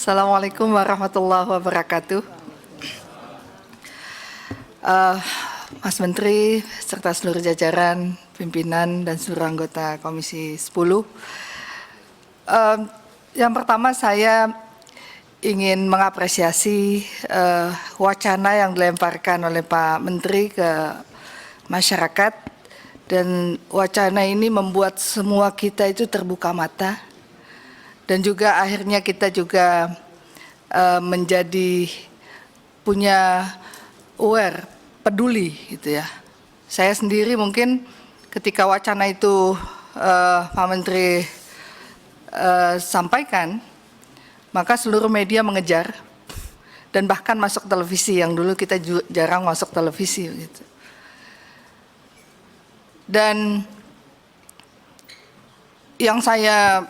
Assalamualaikum warahmatullahi wabarakatuh. Mas Menteri serta seluruh jajaran, pimpinan dan seluruh anggota Komisi 10. Yang pertama saya ingin mengapresiasi wacana yang dilemparkan oleh Pak Menteri ke masyarakat, dan wacana ini membuat semua kita itu terbuka mata, dan juga akhirnya kita juga menjadi punya aware, peduli gitu ya. Saya sendiri mungkin ketika wacana itu Pak Menteri sampaikan, maka seluruh media mengejar dan bahkan masuk televisi, yang dulu kita jarang masuk televisi gitu. Dan yang saya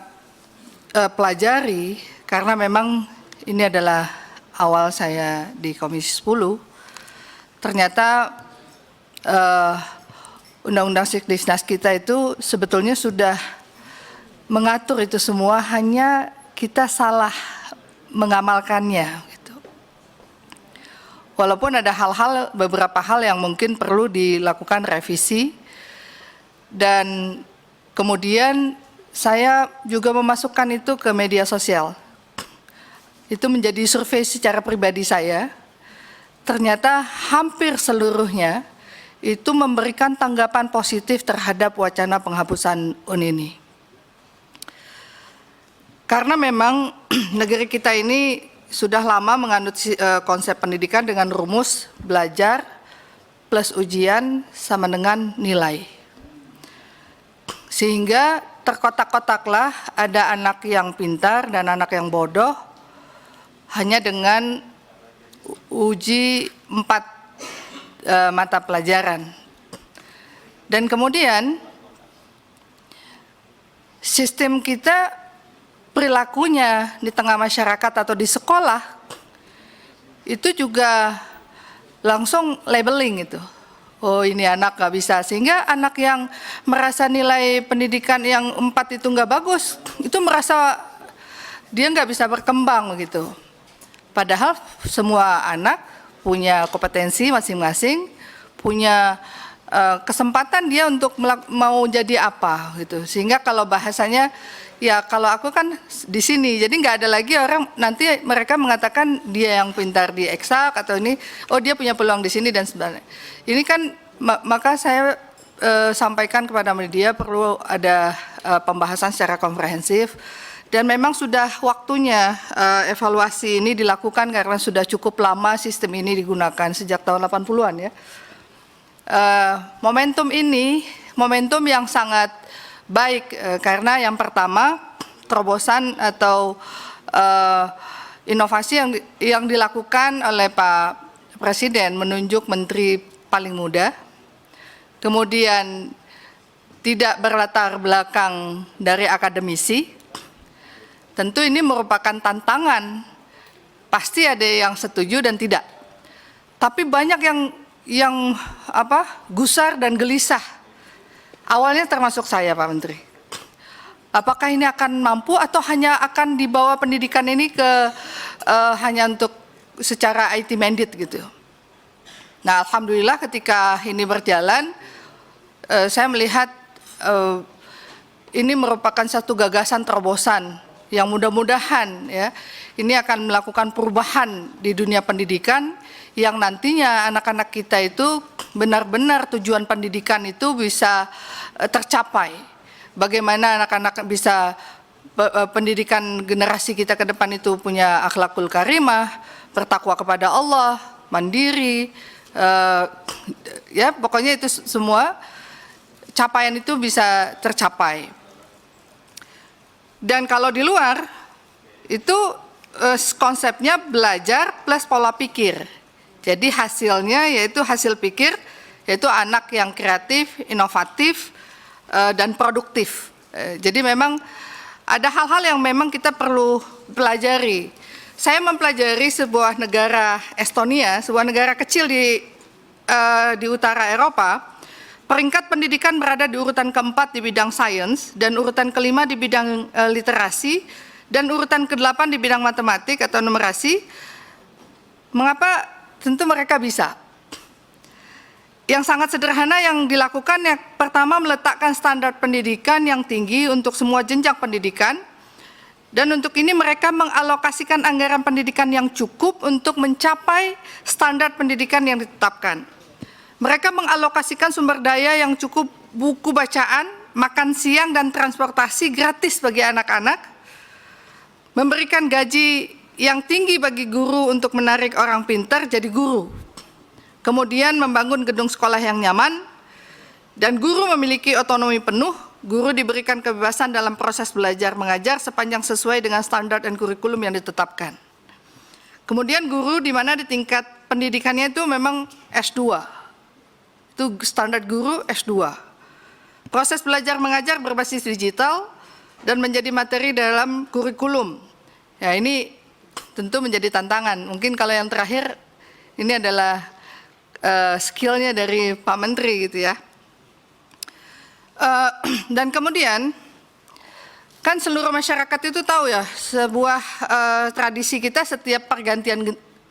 pelajari, karena memang ini adalah awal saya di Komisi 10, ternyata Undang-Undang Sikdisnas kita itu sebetulnya sudah mengatur itu semua, hanya kita salah mengamalkannya gitu. Walaupun ada beberapa hal yang mungkin perlu dilakukan revisi, dan kemudian saya juga memasukkan itu ke media sosial. Itu menjadi survei secara pribadi saya. Ternyata hampir seluruhnya itu memberikan tanggapan positif terhadap wacana penghapusan UN ini. Karena memang negeri kita ini sudah lama menganut konsep pendidikan dengan rumus belajar plus ujian sama dengan nilai. Sehingga terkotak-kotaklah ada anak yang pintar dan anak yang bodoh hanya dengan uji 4 mata pelajaran. Dan kemudian sistem kita, perilakunya di tengah masyarakat atau di sekolah itu juga langsung labeling itu. Oh, ini anak nggak bisa, sehingga anak yang merasa nilai pendidikan yang 4 itu nggak bagus, itu merasa dia nggak bisa berkembang gitu. Padahal semua anak punya kompetensi masing-masing, punya kesempatan dia untuk mau jadi apa gitu. Sehingga kalau bahasanya, ya kalau aku kan di sini, jadi nggak ada lagi orang nanti mereka mengatakan dia yang pintar di eksak atau ini, oh dia punya peluang di sini dan sebagainya. Ini kan maka saya sampaikan kepada media perlu ada pembahasan secara komprehensif, dan memang sudah waktunya evaluasi ini dilakukan karena sudah cukup lama sistem ini digunakan sejak tahun 80-an ya. Momentum ini momentum yang sangat baik karena yang pertama, terobosan atau inovasi yang dilakukan oleh Pak Presiden menunjuk menteri paling muda, kemudian tidak berlatar belakang dari akademisi. Tentu ini merupakan tantangan, pasti ada yang setuju dan tidak. Tapi banyak yang gusar dan gelisah. Awalnya termasuk saya, Pak Menteri. Apakah ini akan mampu atau hanya akan dibawa pendidikan ini ke hanya untuk secara IT mandate gitu. Nah, alhamdulillah ketika ini berjalan, saya melihat ini merupakan satu gagasan terobosan yang mudah-mudahan ya ini akan melakukan perubahan di dunia pendidikan, yang nantinya anak-anak kita itu benar-benar tujuan pendidikan itu bisa tercapai. Bagaimana anak-anak bisa pendidikan generasi kita ke depan itu punya akhlakul karimah, bertakwa kepada Allah, mandiri, ya pokoknya itu semua capaian itu bisa tercapai. Dan kalau di luar itu konsepnya belajar plus pola pikir. Jadi hasilnya yaitu hasil pikir, yaitu anak yang kreatif, inovatif, dan produktif. Jadi memang ada hal-hal yang memang kita perlu pelajari. Saya mempelajari sebuah negara Estonia, sebuah negara kecil di utara Eropa. Peringkat pendidikan berada di urutan keempat di bidang sains dan urutan kelima di bidang literasi, Dan urutan ke-8 di bidang matematik atau numerasi, mengapa tentu mereka bisa? Yang sangat sederhana yang dilakukan yang pertama meletakkan standar pendidikan yang tinggi untuk semua jenjang pendidikan, dan untuk ini mereka mengalokasikan anggaran pendidikan yang cukup untuk mencapai standar pendidikan yang ditetapkan. Mereka mengalokasikan sumber daya yang cukup, buku bacaan, makan siang dan transportasi gratis bagi anak-anak, memberikan gaji yang tinggi bagi guru untuk menarik orang pintar jadi guru, kemudian membangun gedung sekolah yang nyaman, dan guru memiliki otonomi penuh. Guru diberikan kebebasan dalam proses belajar mengajar sepanjang sesuai dengan standar dan kurikulum yang ditetapkan. Kemudian guru di mana di tingkat pendidikannya itu memang S2. Itu standar guru S2. Proses belajar mengajar berbasis digital dan menjadi materi dalam kurikulum. Ya, ini tentu menjadi tantangan. Mungkin kalau yang terakhir ini adalah skillnya dari Pak Menteri gitu ya. Dan kemudian kan seluruh masyarakat itu tahu ya, sebuah tradisi kita setiap pergantian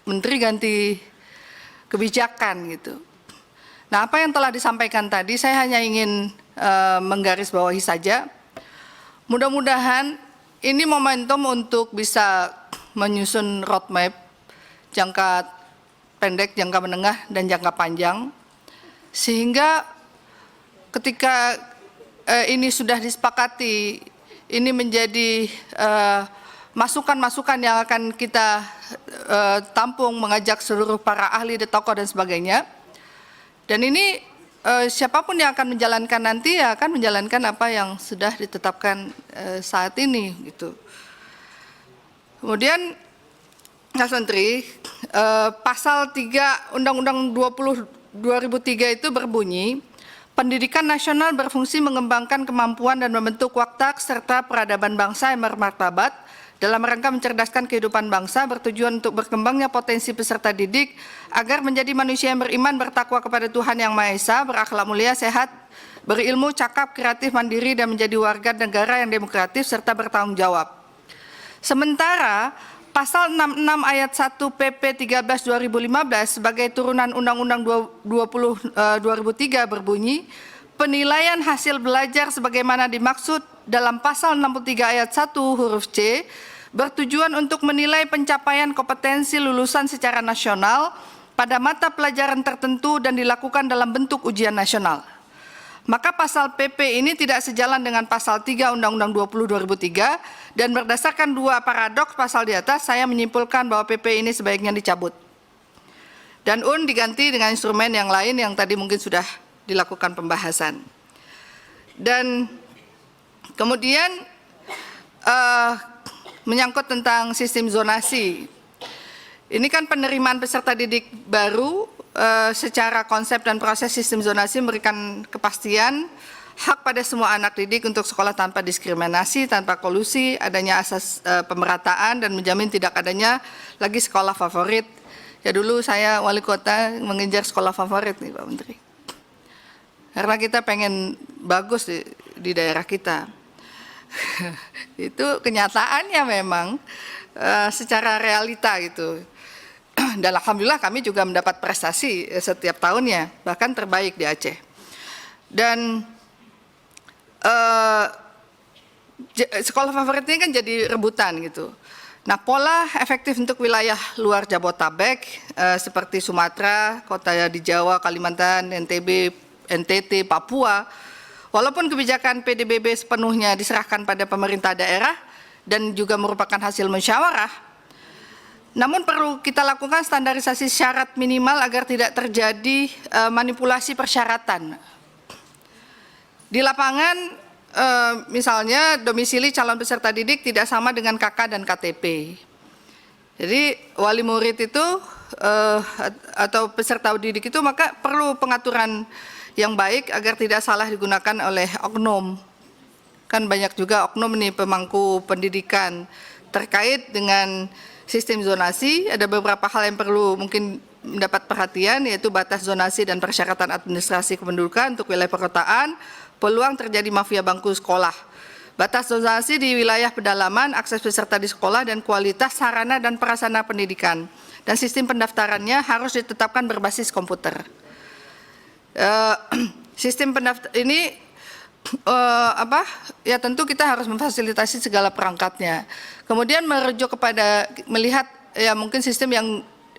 menteri ganti kebijakan gitu. Nah, apa yang telah disampaikan tadi saya hanya ingin menggarisbawahi saja. Mudah-mudahan ini momentum untuk bisa menyusun roadmap jangka pendek, jangka menengah, dan jangka panjang, sehingga ketika ini sudah disepakati, ini menjadi masukan-masukan yang akan kita tampung, mengajak seluruh para ahli, tokoh dan sebagainya. Dan ini siapapun yang akan menjalankan nanti ya akan menjalankan apa yang sudah ditetapkan saat ini gitu. Kemudian Mas Menteri, pasal 3 Undang-Undang 20 2003 itu berbunyi, pendidikan nasional berfungsi mengembangkan kemampuan dan membentuk watak serta peradaban bangsa yang bermartabat dalam rangka mencerdaskan kehidupan bangsa, bertujuan untuk berkembangnya potensi peserta didik agar menjadi manusia yang beriman, bertakwa kepada Tuhan Yang Maha Esa, berakhlak mulia, sehat, berilmu, cakap, kreatif, mandiri, dan menjadi warga negara yang demokratis serta bertanggung jawab. Sementara Pasal 66 ayat 1 PP 13 2015 sebagai turunan Undang-Undang 20 2003 berbunyi, penilaian hasil belajar sebagaimana dimaksud dalam pasal 63 ayat 1 huruf C bertujuan untuk menilai pencapaian kompetensi lulusan secara nasional pada mata pelajaran tertentu dan dilakukan dalam bentuk ujian nasional. Maka pasal PP ini tidak sejalan dengan pasal 3 Undang-Undang 20 2003, dan berdasarkan dua paradoks pasal di atas, saya menyimpulkan bahwa PP ini sebaiknya dicabut. Dan diganti dengan instrumen yang lain yang tadi mungkin sudah dilakukan pembahasan. Dan kemudian menyangkut tentang sistem zonasi. Ini kan penerimaan peserta didik baru secara konsep dan proses sistem zonasi memberikan kepastian hak pada semua anak didik untuk sekolah tanpa diskriminasi, tanpa kolusi, adanya asas pemerataan, dan menjamin tidak adanya lagi sekolah favorit. Ya dulu saya wali kota mengejar sekolah favorit nih Pak Menteri. Karena kita pengen bagus di daerah kita. Itu kenyataannya memang secara realita gitu. Dan alhamdulillah kami juga mendapat prestasi setiap tahunnya, bahkan terbaik di Aceh. Dan sekolah favorit ini kan jadi rebutan gitu. Nah, pola efektif untuk wilayah luar Jabotabek seperti Sumatera, kota di Jawa, Kalimantan, NTB, NTT, Papua, walaupun kebijakan PDBB sepenuhnya diserahkan pada pemerintah daerah dan juga merupakan hasil musyawarah, namun perlu kita lakukan standarisasi syarat minimal agar tidak terjadi manipulasi persyaratan. Di lapangan misalnya domisili calon peserta didik tidak sama dengan KK dan KTP. Jadi wali murid itu atau peserta didik itu maka perlu pengaturan yang baik agar tidak salah digunakan oleh oknum. Kan banyak juga oknum nih pemangku pendidikan terkait dengan sistem zonasi. Ada beberapa hal yang perlu mungkin mendapat perhatian, yaitu batas zonasi dan persyaratan administrasi kependudukan untuk wilayah perkotaan, peluang terjadi mafia bangku sekolah. batas zonasi di wilayah pedalaman, akses peserta di sekolah, dan kualitas sarana dan prasarana pendidikan. Dan sistem pendaftarannya harus ditetapkan berbasis komputer. Sistem pendaftar ini ya tentu kita harus memfasilitasi segala perangkatnya. Kemudian merujuk kepada melihat ya mungkin sistem yang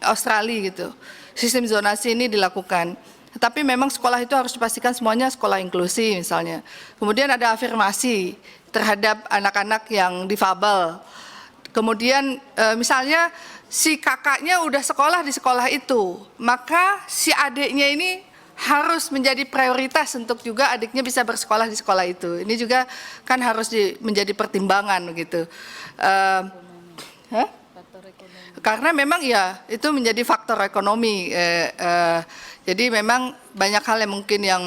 Australia gitu. Sistem zonasi ini dilakukan. Tetapi memang sekolah itu harus dipastikan semuanya sekolah inklusi misalnya. Kemudian ada afirmasi terhadap anak-anak yang difabel. Kemudian misalnya si kakaknya udah sekolah di sekolah itu, maka si adiknya ini harus menjadi prioritas untuk juga adiknya bisa bersekolah di sekolah itu. Ini juga kan harus menjadi pertimbangan gitu. Karena memang ya itu menjadi faktor ekonomi. Jadi memang banyak hal yang mungkin yang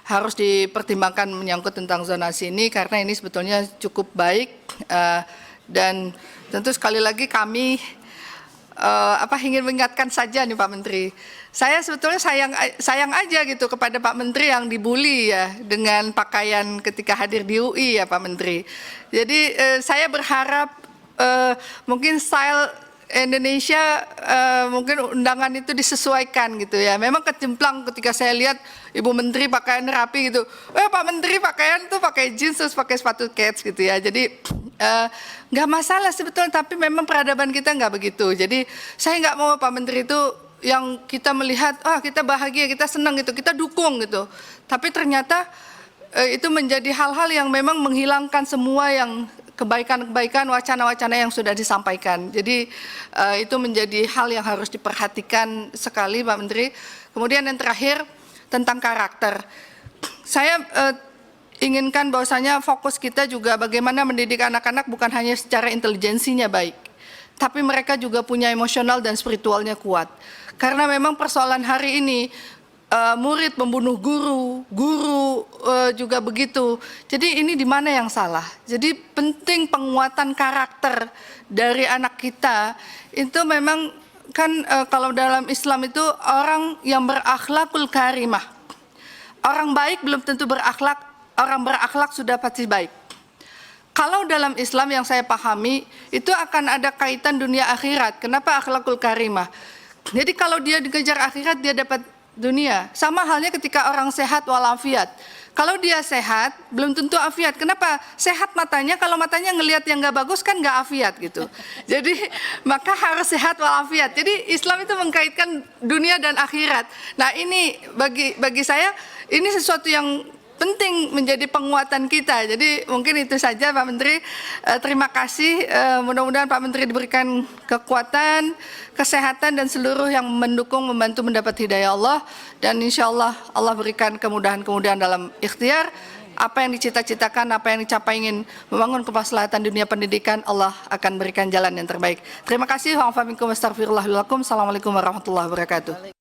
harus dipertimbangkan menyangkut tentang zonasi ini, karena ini sebetulnya cukup baik, dan tentu sekali lagi kami ingin mengingatkan saja nih Pak Menteri, saya sebetulnya sayang aja gitu kepada Pak Menteri yang dibully ya dengan pakaian ketika hadir di UI ya Pak Menteri. Jadi saya berharap mungkin style Indonesia mungkin undangan itu disesuaikan gitu ya. Memang kecemplang ketika saya lihat Ibu Menteri pakaian rapi gitu. Pak Menteri pakaian tuh pakai jeans terus pakai sepatu kets gitu ya. Jadi nggak masalah sebetulnya, tapi memang peradaban kita nggak begitu. Jadi saya nggak mau Pak Menteri itu yang kita melihat kita bahagia, kita senang gitu, kita dukung gitu. Tapi ternyata itu menjadi hal-hal yang memang menghilangkan semua yang kebaikan-kebaikan, wacana-wacana yang sudah disampaikan. Jadi itu menjadi hal yang harus diperhatikan sekali Pak Menteri. Kemudian yang terakhir tentang karakter. Saya inginkan bahwasanya fokus kita juga bagaimana mendidik anak-anak bukan hanya secara intelijensinya baik, tapi mereka juga punya emosional dan spiritualnya kuat. Karena memang persoalan hari ini murid membunuh guru, guru juga begitu. Jadi ini di mana yang salah? Jadi penting penguatan karakter dari anak kita. Itu memang kan kalau dalam Islam itu orang yang berakhlakul karimah. Orang baik belum tentu berakhlak, orang berakhlak sudah pasti baik. Kalau dalam Islam yang saya pahami itu akan ada kaitan dunia akhirat. Kenapa akhlakul karimah? Jadi kalau dia dikejar akhirat dia dapat dunia. Sama halnya ketika orang sehat walafiat. Kalau dia sehat, belum tentu afiat. Kenapa? Sehat matanya, kalau matanya ngelihat yang nggak bagus kan nggak afiat gitu. Jadi maka harus sehat walafiat. Jadi Islam itu mengkaitkan dunia dan akhirat. Nah ini bagi saya ini sesuatu yang penting menjadi penguatan kita. Jadi mungkin itu saja Pak Menteri. Terima kasih. Mudah-mudahan Pak Menteri diberikan kekuatan, kesehatan dan seluruh yang mendukung, membantu mendapat hidayah Allah. Dan insya Allah Allah berikan kemudahan-kemudahan dalam ikhtiar. Apa yang dicita-citakan, apa yang dicapai ingin membangun kemaslahatan dunia pendidikan, Allah akan berikan jalan yang terbaik. Terima kasih. Assalamualaikum warahmatullahi wabarakatuh.